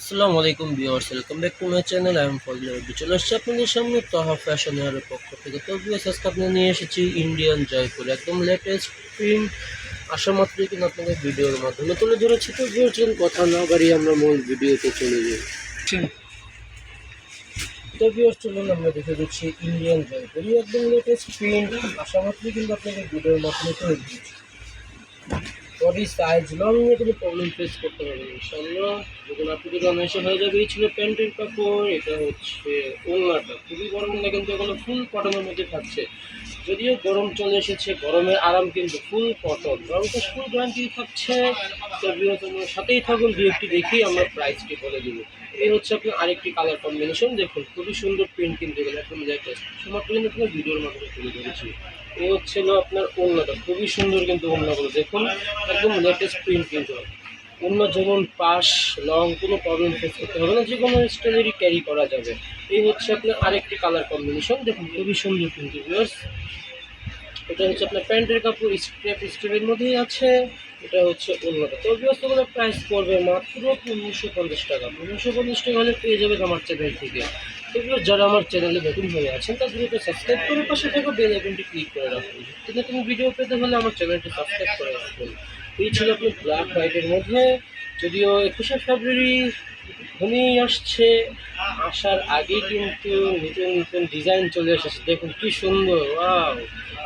আসসালামু আলাইকুম viewers, welcome back to my channel. I am Fazle রব্বি। চলে আসছে আপনাদের সামনে তাহা ফ্যাশন এর পক্ষ থেকে। তো ভিউয়ার্স, আজকে আপনাদের নিয়ে এসেছি ইন্ডিয়ান জয়পুর, একদম লেটেস্ট প্রিন্ট। আসা মাত্রই কিন্তু আপনাদের ভিডিওর মাধ্যমে তুলে ধরেছি। তো ভিউয়ার্স, কথা না বাড়িয়ে আমরা মূল ভিডিওতে চলে যাই। তো ভিউয়ার্স, চলুন আমরা দেখে দিচ্ছি ইন্ডিয়ান জয়পুর, একদম লেটেস্ট প্রিন্ট। আসা মাত্রই কিন্তু আপনাদের ভিডিওর মাধ্যমে তুলে দিচ্ছি। বডি সাইজ লং নিয়ে কোনো প্রবলেম ফেস করতে হবে না ইনশাআল্লাহ। যখন আপনি যদি অনায়াসে হয়ে যাবে। এই ছিল প্যান্টের কাপড়, এটা হচ্ছে ওড়নাটা। খুবই গরম না, কিন্তু এগুলো ফুল কটনের মধ্যে থাকছে। যদিও গরম চলে এসেছে, গরমের আরাম কিন্তু ফুল কটন, রংটা ফুল গ্যারান্টি থাকছে। তো তোমার সাথেই থাকুন, দু একটি দেখি আমরা প্রাইসটি বলে দেবো। এই হচ্ছে আপনার আরেকটি কালার কম্বিনেশন, দেখুন খুবই সুন্দর প্রিন্ট, কিন্তু এগুলো একদম লেটেস্ট। সমাপ্ত কিন্তু আপনার ভিডিওর মাধ্যমে তুলে ধরেছি। এই হচ্ছিল আপনার ওড়নাটা, খুবই সুন্দর কিন্তু ওড়নাগুলো দেখুন, একদম লেটেস্ট প্রিন্ট কিন্তু। অন্য যেমন পাশ লং কোনো প্রবলেম ফেস করতে হবে না, যে কোনো স্টাইলেরই ক্যারি করা যাবে। এই হচ্ছে আপনার আরেকটি কালার কম্বিনেশন, দেখুন খুবই সুন্দর কিন্তু ভিউয়ার্স। এটা হচ্ছে আপনার প্যান্টের কাপড়, স্ট্রেপের মধ্যেই আছে। এটা হচ্ছে অন্যটা। তো ভিউয়ার্স, প্রাইস পড়বে মাত্র 1550 টাকা। 1550 টাকা হলে পেয়ে যাবেন আমার চ্যানেল থেকে। এগুলো যারা আমার চ্যানেলে নতুন হয়ে আছেন, তার দ্রুত সাবস্ক্রাইব করে পাশে থেকে বেল আইকনটি ক্লিক করে রাখুন। কিন্তু তুমি ভিডিও পেতে হলে আমার চ্যানেলটি সাবস্ক্রাইব করে রাখুন। এই ছিল আপনি ব্ল্যাক হোয়াইটের মধ্যে। যদিও 21শে ফেব্রুয়ারি ঘনিয়ে আসছে, আসার আগেই কিন্তু নতুন নতুন ডিজাইন চলে এসেছে। দেখুন কি সুন্দর, ওয়াও!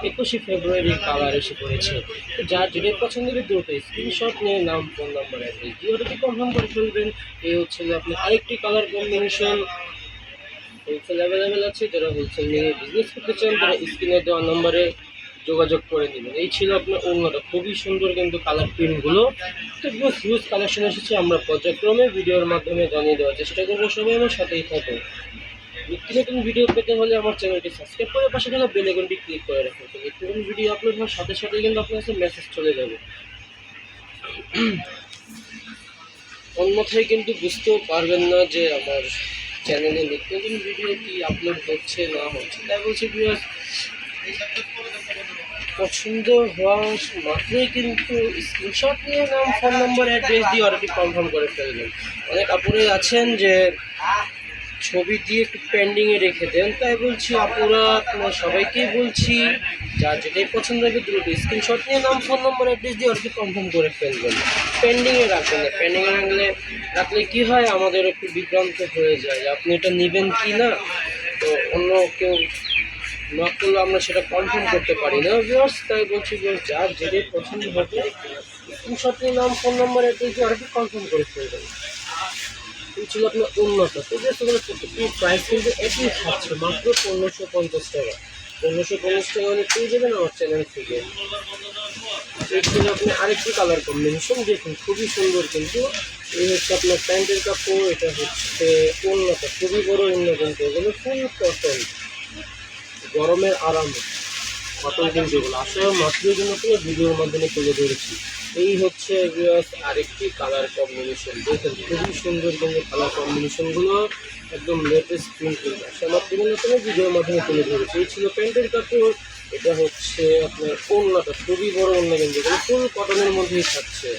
21শে ফেব্রুয়ারির কালার এসে পড়েছে। তো যার যেটা পছন্দ হবে দ্রুত স্ক্রিনশট নিয়ে নাম, ফোন নাম্বার, অ্যাড্রেস দিয়ে ওটাকে কনফার্ম করে ফেলবেন। এই হচ্ছে আপনি আরেকটি কালার কম্বিনেশন। হোলসেল অ্যাভেলেবেল আছে, যারা হোলসেল নিয়ে বিজনেস করতে চান তারা স্ক্রিনে দেওয়া নম্বরে যোগাযোগ করে নেবেন। এই ছিল আপনার অন্যটা, খুবই সুন্দর কিন্তু কালার প্রিন্টগুলো। তো হিউজ কালেকশন এসেছে, আমরা পর্যায়ক্রমে ভিডিওর মাধ্যমে জানিয়ে দেওয়ার চেষ্টা করবো। সবাই আমার সাথেই থাকুন। নিত্য নতুন ভিডিও পেতে হলে আমার চ্যানেলটি সাবস্ক্রাইব করে পাশে থাকা বেল আইকনটি ক্লিক করে রাখুন। তো নিত্য নতুন ভিডিও আপলোড হওয়ার সাথে সাথে কিন্তু আপনার কাছে মেসেজ চলে যাবে। অন্যথায় কিন্তু বুঝতেও পারবেন না যে আমার চ্যানেলে নিত্য নতুন ভিডিও কি আপলোড হচ্ছে না হচ্ছে। তাই বলছি ভিউয়ার্স, পছন্দ হওয়া মাত্রই কিন্তু স্ক্রিনশট নিয়ে নাম, ফোন নম্বর, অ্যাড্রেস দিয়ে অর্ডারটি কনফার্ম করে ফেলবেন। অনেক আপুরে আছেন যে ছবি দিয়ে একটু পেন্ডিংয়ে রেখে দেন। তাই বলছি আপুরা, তোমার সবাইকেই বলছি, যার যেটাই পছন্দ হবে দ্রুত স্ক্রিনশট নিয়ে নাম, ফোন নম্বর, অ্যাড্রেস দিয়ে অর্ডারটি কনফার্ম করে ফেলবেন। পেন্ডিংয়ে রাখবেন না। পেন্ডিংয়ে রাখলে কী হয়, আমাদের একটু বিভ্রান্ত হয়ে যায় আপনি এটা নেবেন কি না। তো অন্য কেউ নক করলে আমরা সেটা কনফার্ম করতে পারি না ভিউয়ার্স। তাই বলছি যে যার যেটাই পছন্দ হবে স্ক্রিনশট নিয়ে নাম, ফোন নম্বর, অ্যাড্রেস দিয়ে অর্ডারটি কনফার্ম করে ফেলবেন। এই ছিল আপনার উন্নত। তো প্রত্যেকটি প্রাইস কিন্তু একই থাকছে, মাত্র 1550 টাকা। 1550 টাকা হলে পেয়ে যাবেন আমার চ্যানেল থেকে। এই ছিল আপনি আরেকটি কালার কম্বিনেশন, দেখুন খুবই সুন্দর কিন্তু। এই হচ্ছে আপনার প্যান্টের কাপড়, এটা হচ্ছে উন্নত, খুবই বড় উন্নত কিন্তু এগুলো ফুল কটন, গরমের আরাম কটন কিন্তু এগুলো। আসলে মাত্রই জন্য পুরো ভিডিওর মাধ্যমে তুলে ধরেছি। এই হচ্ছে আরেকটি কালার কম্বিনেশন, দেখুন খুবই সুন্দর কিন্তু কালার কম্বিনেশনগুলো, একদম লেটেস্ট প্রিন্ট কিন্তু আসলে মাত্র জন্য ভিডিওর মাধ্যমে তুলে ধরেছি। এই ছিল প্যান্টের কাপড়, এটা হচ্ছে আপনার ওড়নাটা, খুবই বড় ওড়না কিন্তু এগুলো ফুল কটনের মধ্যেই থাকছে।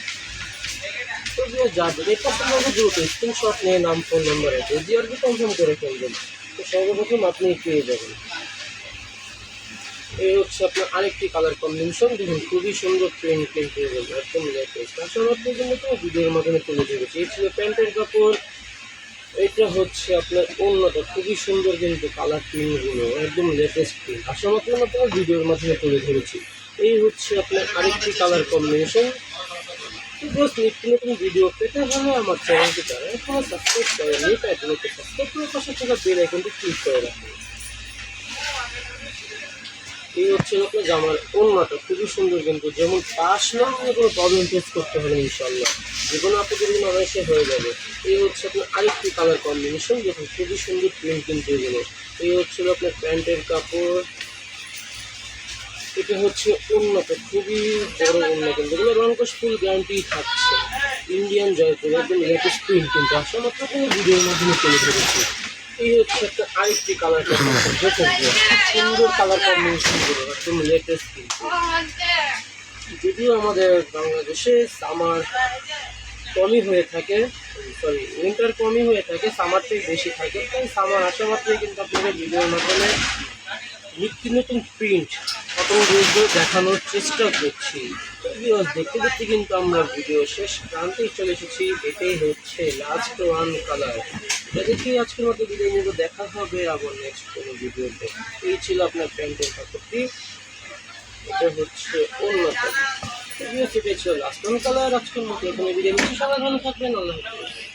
তো যাবে এই পছন্দ হবে দ্রুত স্ক্রিনশট নিয়ে নাম, ফোন নাম্বার, অ্যাড্রেস দিয়ে আর কি কনফার্ম করে ফেলবেন। তো সর্বপ্রথম আপনি পেয়ে যাবেন। এই হচ্ছে আপনার আরেকটি কালার কম্বিনেশন, দেখুন খুবই সুন্দর প্রিন্ট কিন্তু একদম লেটেস্ট। আসলে আপনার জন্য তো ভিডিওর মাধ্যমে তুলে ধরেছি। এই ছিল প্যান্টের কাপড়, এটা হচ্ছে আপনার অন্যটা, খুবই সুন্দর কিন্তু কালার প্রিন্টগুলো, একদম লেটেস্ট প্রিন্ট। আসলে আপনার ভিডিওর মাধ্যমে তুলে ধরেছি। এই হচ্ছে আপনার আরেকটি কালার কম্বিনেশন। জাস্ট নিত্য নতুন ভিডিও পেতে হলে আমার চ্যানেলটি যারা এখনো সাবস্ক্রাইব করেনি, তাই চ্যানেলটি সাবস্ক্রাইব করে পাশে থাকা বেল আইকনটি ক্লিক করে রাখুন। এই হচ্ছে আপনার জামার ওড়নাটা, খুবই সুন্দর কিন্তু, যেমন পাশ না হলে কোনো প্রবলেম ফেস করতে হবে ইনশাল্লাহ, যে কোনো আপনাদের জন্য অনায়াসে হয়ে যাবে। এই হচ্ছে আপনার আরেকটি কালার কম্বিনেশন, দেখুন খুবই সুন্দর প্রিন্ট কিন্তু এগুলো। এই হচ্ছিল আপনার প্যান্টের কাপড়, এটা হচ্ছে ওড়নাটা, খুবই বড় ওড়না কিন্তু এগুলো রংকশ ফুল গ্যারান্টি থাকছে। ইন্ডিয়ান জয়পুর, একদম লেটেস্ট প্রিন্ট কিন্তু আসলে মাত্র কোনো ভিডিওর মাধ্যমে তুলে ধরেছি। এই হচ্ছে একটা আরেকটি কালার কম্বিনেশন, দেখুন সুন্দর কালার কম্বিনেশন গুলো একদম লেটেস্ট কিন্তু। যদিও আমাদের বাংলাদেশে সামার কমই হয়ে থাকে, সরি উইন্টার কমই হয়ে থাকে, সামারটাই বেশি থাকে। তাই সামার আসা মাত্রই কিন্তু আপনাদের ভিডিওর মাধ্যমে নিত্য নতুন প্রিন্ট কটন ড্রেসগুলো দেখানোর চেষ্টা করছি। ভিউয়ার্স, দেখতে দেখতে কিন্তু আমরা ভিডিও শেষ প্রান্তেই চলে এসেছি। এটাই হচ্ছে লাস্ট ওয়ান কালার। এটা দেখেই আজকের মতো বিদায় নিব, দেখা হবে আবার নেক্সট কোনো ভিডিওতে। এই ছিল আপনার প্যান্টের কাপড়টি, এটা হচ্ছে অন্যতম। এটাই ছিল লাস্ট ওয়ান কালার। আজকের মতো এখানে বিদায় নিচ্ছি, সবাই ভালো থাকবেন, আল্লাহ হাফেজ।